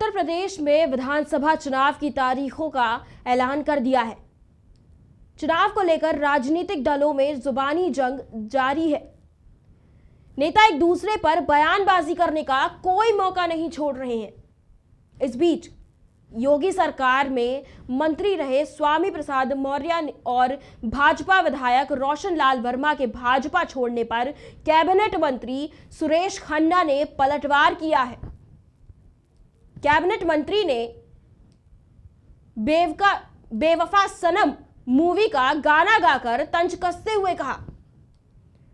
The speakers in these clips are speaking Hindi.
उत्तर प्रदेश में विधानसभा चुनाव की तारीखों का ऐलान कर दिया है। चुनाव को लेकर राजनीतिक दलों में जुबानी जंग जारी है। नेता एक दूसरे पर बयानबाजी करने का कोई मौका नहीं छोड़ रहे हैं। इस बीच योगी सरकार में मंत्री रहे स्वामी प्रसाद मौर्य और भाजपा विधायक रोशन लाल वर्मा के भाजपा छोड़ने पर कैबिनेट मंत्री सुरेश खन्ना ने पलटवार किया है। कैबिनेट मंत्री ने बेवफा सनम मूवी का गाना गाकर तंज कसते हुए कहा,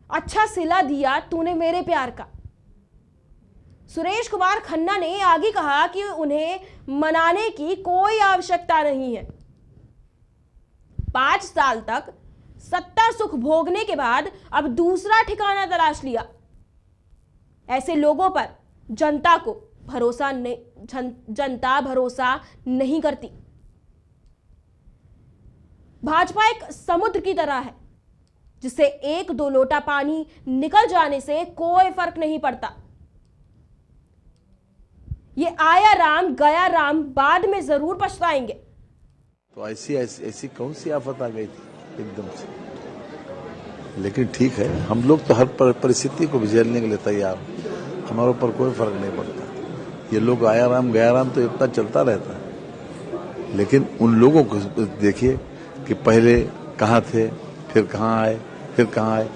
अच्छा सिला दिया तूने मेरे प्यार का। सुरेश कुमार खन्ना ने आगे कहा कि उन्हें मनाने की कोई आवश्यकता नहीं है। 5 साल तक सत्ता सुख भोगने के बाद अब दूसरा ठिकाना तलाश लिया। ऐसे लोगों पर जनता भरोसा नहीं करती। भाजपा एक समुद्र की तरह है जिसे 1-2 लोटा पानी निकल जाने से कोई फर्क नहीं पड़ता। ये आया राम गया राम बाद में जरूर पछताएंगे। तो ऐसी कौन सी आफत आ गई थी एकदम से। लेकिन ठीक है, हम लोग तो हर परिस्थिति को झेलने के लिए तैयार, हमारे ऊपर कोई फर्क नहीं पड़ता। ये लोग आया राम गया राम तो इतना चलता रहता है। लेकिन उन लोगों को देखिए कि पहले कहाँ थे, फिर कहाँ आए, फिर कहाँ आए।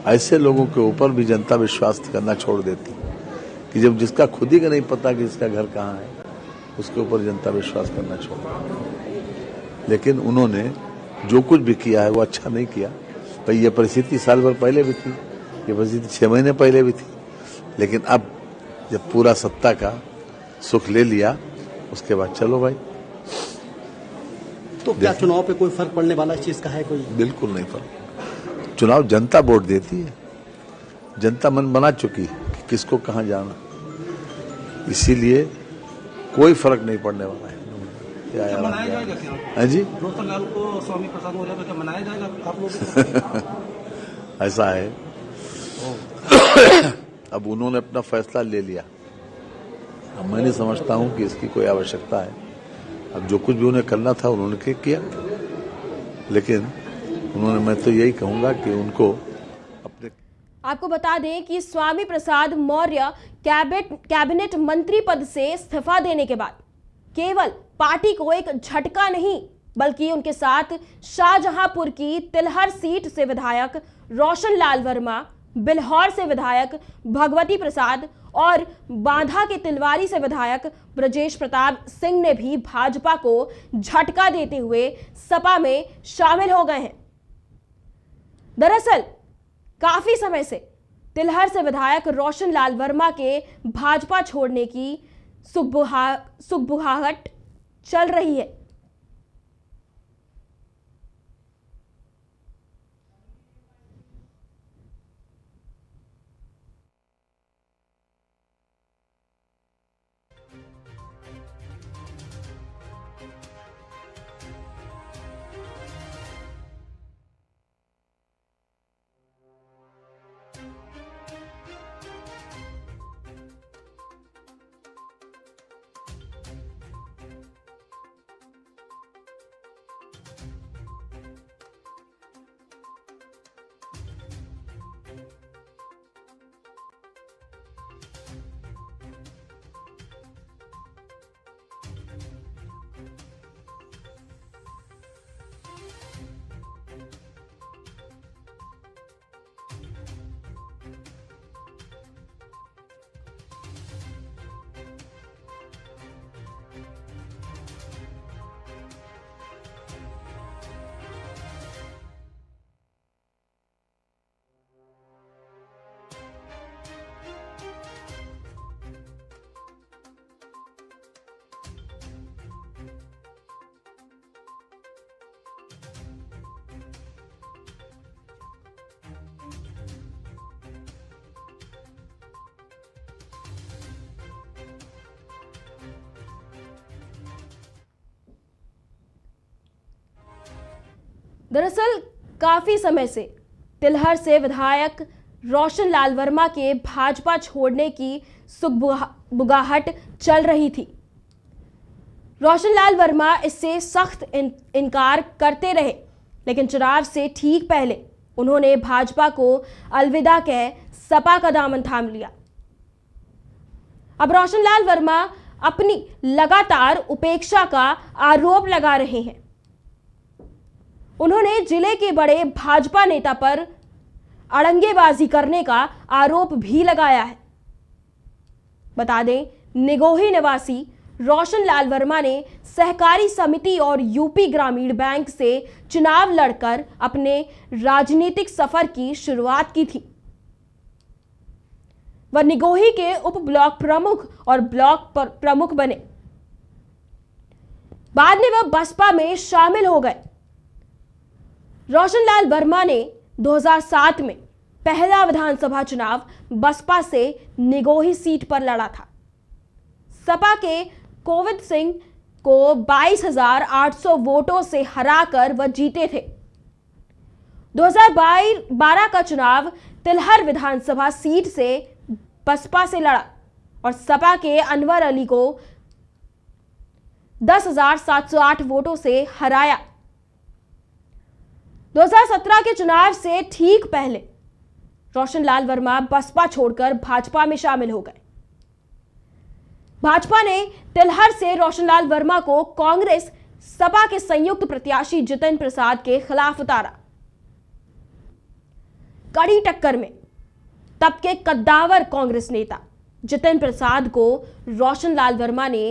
ऐसे लोगों के ऊपर भी जनता विश्वास करना छोड़ देती कि जब जिसका खुद ही का नहीं पता कि इसका घर कहाँ है, उसके ऊपर जनता विश्वास करना छोड़ देती। लेकिन उन्होंने जो कुछ भी किया है वो अच्छा नहीं किया। भाई ये परिस्थिति साल भर पहले भी थी, ये परिस्थिति 6 महीने पहले भी थी। लेकिन अब जब पूरा सत्ता का सुख ले लिया, उसके बाद चलो भाई। तो क्या चुनाव पे कोई फर्क पड़ने वाला इस चीज का है? कोई बिल्कुल नहीं फर्क। चुनाव जनता वोट देती है, जनता मन बना चुकी है कि किसको कहां जाना, इसीलिए कोई फर्क नहीं पड़ने वाला है। क्या मनाया जाएगा क्या? है जी, रोशन लाल को स्वामी प्रसाद मौर्य को क्या मनाया जाएगा आप लोग? ऐसा है। अब उन्होंने अपना फैसला ले लिया। अब मैं नहीं समझता हूं कि इसकी कोई आवश्यकता है। अब जो कुछ भी उन्हें करना था उन्होंने किया। लेकिन मैं तो यही कहूंगा कि उनको अपने। आपको बता दें कि स्वामी प्रसाद मौर्य कैबिनेट मंत्री पद से इस्तीफा देने के बाद केवल पार्टी को एक झटका नहीं, बल्कि उनके साथ शाहजहांपुर की तिलहर सीट से विधायक रोशन लाल वर्मा, बिल्हौर से विधायक भगवती प्रसाद और बांधा के तिलवारी से विधायक ब्रजेश प्रताप सिंह ने भी भाजपा को झटका देते हुए सपा में शामिल हो गए हैं। दरअसल काफी समय से तिलहर से विधायक रोशन लाल वर्मा के भाजपा छोड़ने की सुगबुगाहट चल रही है। दरअसल काफी समय से तिलहर से विधायक रोशन लाल वर्मा के भाजपा छोड़ने की सुगबुगाहट चल रही थी। रोशनलाल वर्मा इससे सख्त इनकार करते रहे, लेकिन चुनाव से ठीक पहले उन्होंने भाजपा को अलविदा कह सपा का दामन थाम लिया। अब रोशनलाल वर्मा अपनी लगातार उपेक्षा का आरोप लगा रहे हैं। उन्होंने जिले के बड़े भाजपा नेता पर अड़ंगेबाजी करने का आरोप भी लगाया है। बता दें, निगोही निवासी रोशनलाल वर्मा ने सहकारी समिति और यूपी ग्रामीण बैंक से चुनाव लड़कर अपने राजनीतिक सफर की शुरुआत की थी। वह निगोही के उप ब्लॉक प्रमुख और ब्लॉक प्रमुख बने। बाद में वह बसपा में शामिल हो गए। रोशनलाल वर्मा ने 2007 में पहला विधानसभा चुनाव बसपा से निगोही सीट पर लड़ा था। सपा के कोविद सिंह को 22,800 वोटों से हराकर वह जीते थे। 2012 का चुनाव तिलहर विधानसभा सीट से बसपा से लड़ा और सपा के अनवर अली को 10,708 वोटों से हराया। 2017 के चुनाव से ठीक पहले रोशनलाल वर्मा बसपा छोड़कर भाजपा में शामिल हो गए। भाजपा ने तिलहर से रोशनलाल वर्मा को कांग्रेस सपा के संयुक्त प्रत्याशी जितिन प्रसाद के खिलाफ उतारा। कड़ी टक्कर में तब के कद्दावर कांग्रेस नेता जितिन प्रसाद को रोशनलाल वर्मा ने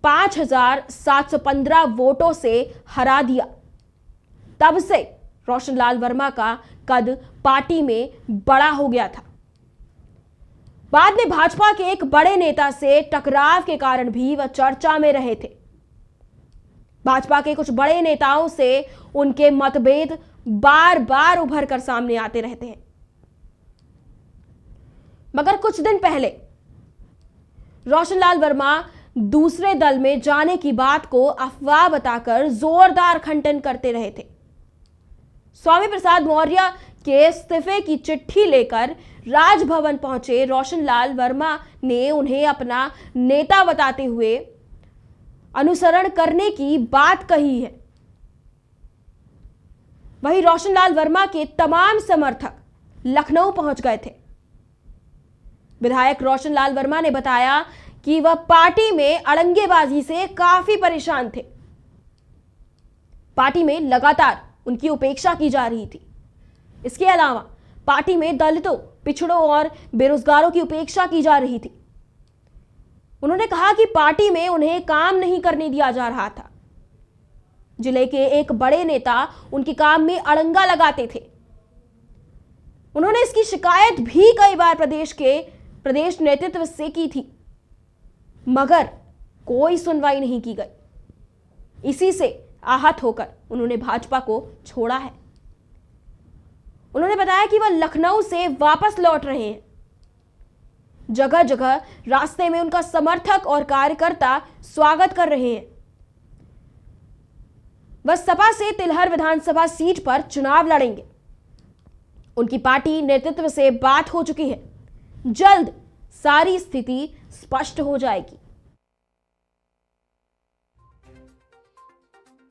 5,715 वोटों से हरा दिया। तब से रोशनलाल वर्मा का कद पार्टी में बड़ा हो गया था। बाद में भाजपा के एक बड़े नेता से टकराव के कारण भी वह चर्चा में रहे थे। भाजपा के कुछ बड़े नेताओं से उनके मतभेद बार बार उभर कर सामने आते रहते हैं। मगर कुछ दिन पहले रोशनलाल वर्मा दूसरे दल में जाने की बात को अफवाह बताकर जोरदार खंडन करते रहे थे। स्वामी प्रसाद मौर्य के इस्तीफे की चिट्ठी लेकर राजभवन पहुंचे रोशनलाल वर्मा ने उन्हें अपना नेता बताते हुए अनुसरण करने की बात कही है। वहीं रोशनलाल वर्मा के तमाम समर्थक लखनऊ पहुंच गए थे। विधायक रोशनलाल वर्मा ने बताया कि वह पार्टी में अड़ंगेबाजी से काफी परेशान थे। पार्टी में लगातार उनकी उपेक्षा की जा रही थी। इसके अलावा पार्टी में दलितों, पिछड़ों और बेरोजगारों की उपेक्षा की जा रही थी। उन्होंने कहा कि पार्टी में उन्हें काम नहीं करने दिया जा रहा था। जिले के एक बड़े नेता उनके काम में अड़ंगा लगाते थे। उन्होंने इसकी शिकायत भी कई बार प्रदेश नेतृत्व से की थी, मगर कोई सुनवाई नहीं की गई। इसी से आहत होकर उन्होंने भाजपा को छोड़ा है। उन्होंने बताया कि वह लखनऊ से वापस लौट रहे हैं। जगह जगह रास्ते में उनका समर्थक और कार्यकर्ता स्वागत कर रहे हैं। वह सपा से तिलहर विधानसभा सीट पर चुनाव लड़ेंगे। उनकी पार्टी नेतृत्व से बात हो चुकी है। जल्द सारी स्थिति स्पष्ट हो जाएगी।